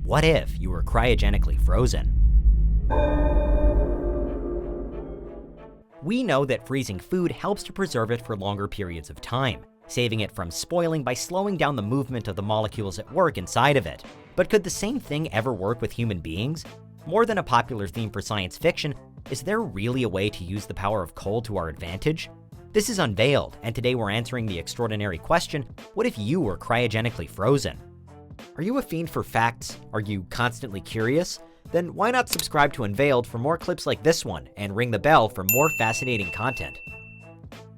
what if you were cryogenically frozen? We know that freezing food helps to preserve it for longer periods of time, saving it from spoiling by slowing down the movement of the molecules at work inside of it. But could the same thing ever work with human beings? More than a popular theme for science fiction, is there really a way to use the power of cold to our advantage? This is Unveiled, and today we're answering the extraordinary question, what if you were cryogenically frozen? Are you a fiend for facts? Are you constantly curious? Then why not subscribe to Unveiled for more clips like this one, and ring the bell for more fascinating content.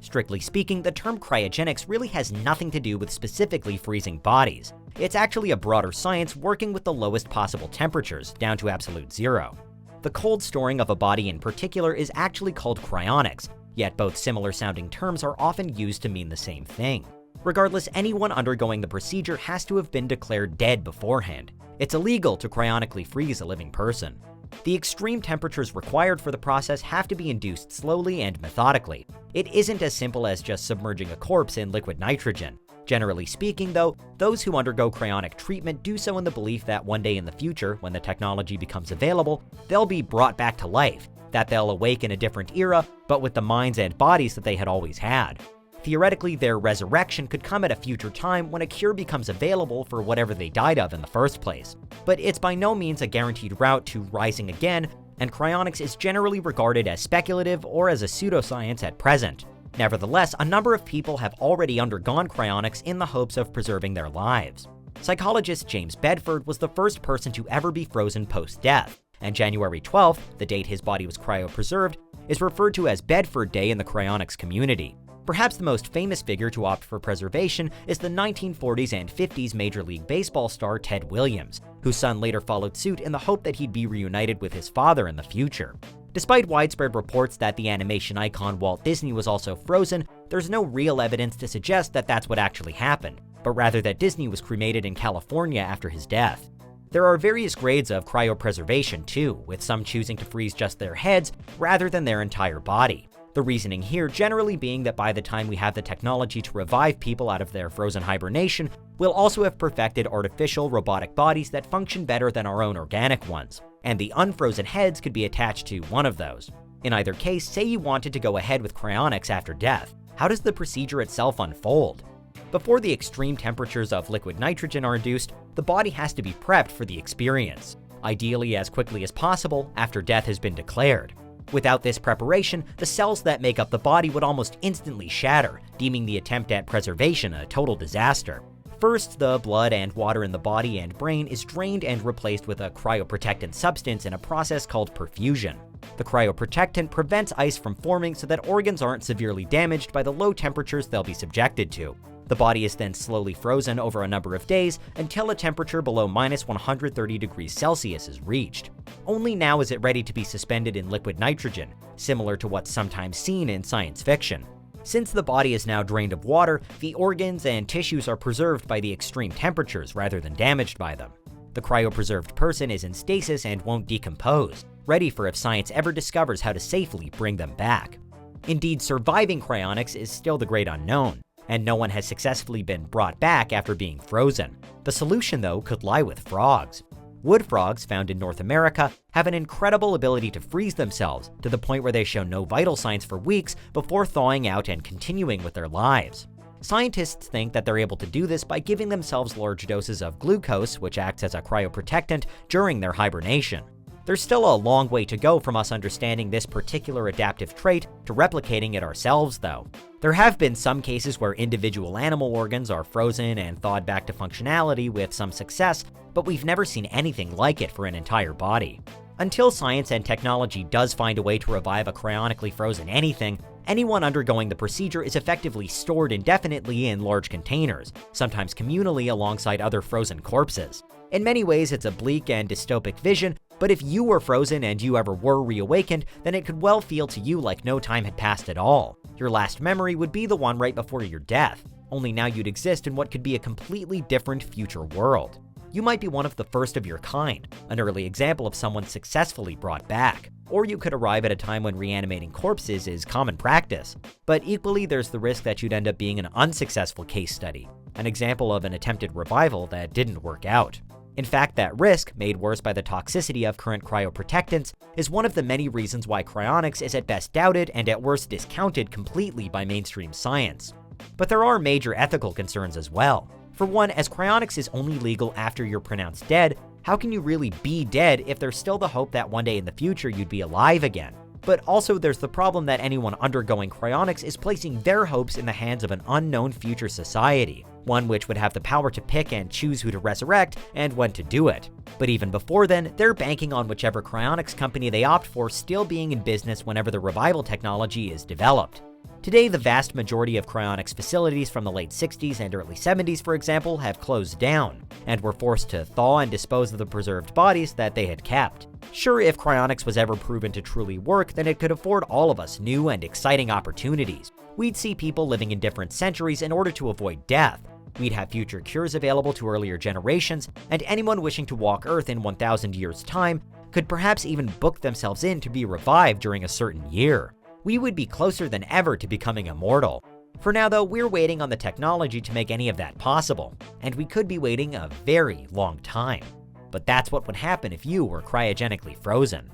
Strictly speaking, the term cryogenics really has nothing to do with specifically freezing bodies. It's actually a broader science working with the lowest possible temperatures, down to absolute zero. The cold storing of a body in particular is actually called cryonics, yet both similar sounding terms are often used to mean the same thing. Regardless, anyone undergoing the procedure has to have been declared dead beforehand. It's illegal to cryonically freeze a living person. The extreme temperatures required for the process have to be induced slowly and methodically. It isn't as simple as just submerging a corpse in liquid nitrogen. Generally speaking, though, those who undergo cryonic treatment do so in the belief that one day in the future, when the technology becomes available, they'll be brought back to life, that they'll awake in a different era, but with the minds and bodies that they had always had. Theoretically, their resurrection could come at a future time when a cure becomes available for whatever they died of in the first place. But it's by no means a guaranteed route to rising again, and cryonics is generally regarded as speculative or as a pseudoscience at present. Nevertheless, a number of people have already undergone cryonics in the hopes of preserving their lives. Psychologist James Bedford was the first person to ever be frozen post-death, and January 12th, the date his body was cryopreserved, is referred to as Bedford Day in the cryonics community. Perhaps the most famous figure to opt for preservation is the 1940s and 50s Major League Baseball star Ted Williams, whose son later followed suit in the hope that he'd be reunited with his father in the future. Despite widespread reports that the animation icon Walt Disney was also frozen, there's no real evidence to suggest that that's what actually happened, but rather that Disney was cremated in California after his death. There are various grades of cryopreservation too, with some choosing to freeze just their heads rather than their entire body. The reasoning here generally being that by the time we have the technology to revive people out of their frozen hibernation, we'll also have perfected artificial robotic bodies that function better than our own organic ones, and the unfrozen heads could be attached to one of those. In either case, say you wanted to go ahead with cryonics after death, how does the procedure itself unfold? Before the extreme temperatures of liquid nitrogen are induced, the body has to be prepped for the experience, ideally as quickly as possible after death has been declared. Without this preparation, the cells that make up the body would almost instantly shatter, deeming the attempt at preservation a total disaster. First, the blood and water in the body and brain is drained and replaced with a cryoprotectant substance in a process called perfusion. The cryoprotectant prevents ice from forming so that organs aren't severely damaged by the low temperatures they'll be subjected to. The body is then slowly frozen over a number of days until a temperature below -130 degrees Celsius is reached. Only now is it ready to be suspended in liquid nitrogen, similar to what's sometimes seen in science fiction. Since the body is now drained of water, the organs and tissues are preserved by the extreme temperatures rather than damaged by them. The cryopreserved person is in stasis and won't decompose, ready for if science ever discovers how to safely bring them back. Indeed, surviving cryonics is still the great unknown, and no one has successfully been brought back after being frozen. The solution, though, could lie with frogs. Wood frogs, found in North America, have an incredible ability to freeze themselves to the point where they show no vital signs for weeks before thawing out and continuing with their lives. Scientists think that they're able to do this by giving themselves large doses of glucose, which acts as a cryoprotectant, during their hibernation. There's still a long way to go from us understanding this particular adaptive trait to replicating it ourselves, though. There have been some cases where individual animal organs are frozen and thawed back to functionality with some success, but we've never seen anything like it for an entire body. Until science and technology does find a way to revive a cryonically frozen anything, anyone undergoing the procedure is effectively stored indefinitely in large containers, sometimes communally alongside other frozen corpses. In many ways, it's a bleak and dystopic vision, but if you were frozen and you ever were reawakened, then it could well feel to you like no time had passed at all. Your last memory would be the one right before your death, only now you'd exist in what could be a completely different future world. You might be one of the first of your kind, an early example of someone successfully brought back. Or you could arrive at a time when reanimating corpses is common practice. But equally, there's the risk that you'd end up being an unsuccessful case study, an example of an attempted revival that didn't work out. In fact, that risk, made worse by the toxicity of current cryoprotectants, is one of the many reasons why cryonics is at best doubted and at worst discounted completely by mainstream science. But there are major ethical concerns as well. For one, as cryonics is only legal after you're pronounced dead, how can you really be dead if there's still the hope that one day in the future you'd be alive again? But also there's the problem that anyone undergoing cryonics is placing their hopes in the hands of an unknown future society, one which would have the power to pick and choose who to resurrect and when to do it. But even before then, they're banking on whichever cryonics company they opt for still being in business whenever the revival technology is developed. Today, the vast majority of cryonics facilities from the late 60s and early 70s, for example, have closed down, and were forced to thaw and dispose of the preserved bodies that they had kept. Sure, if cryonics was ever proven to truly work, then it could afford all of us new and exciting opportunities. We'd see people living in different centuries in order to avoid death. We'd have future cures available to earlier generations, and anyone wishing to walk Earth in 1,000 years' time could perhaps even book themselves in to be revived during a certain year. We would be closer than ever to becoming immortal. For now, though, we're waiting on the technology to make any of that possible, and we could be waiting a very long time. But that's what would happen if you were cryogenically frozen.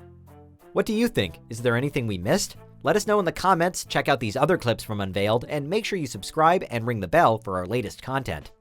What do you think? Is there anything we missed? Let us know in the comments, check out these other clips from Unveiled, and make sure you subscribe and ring the bell for our latest content.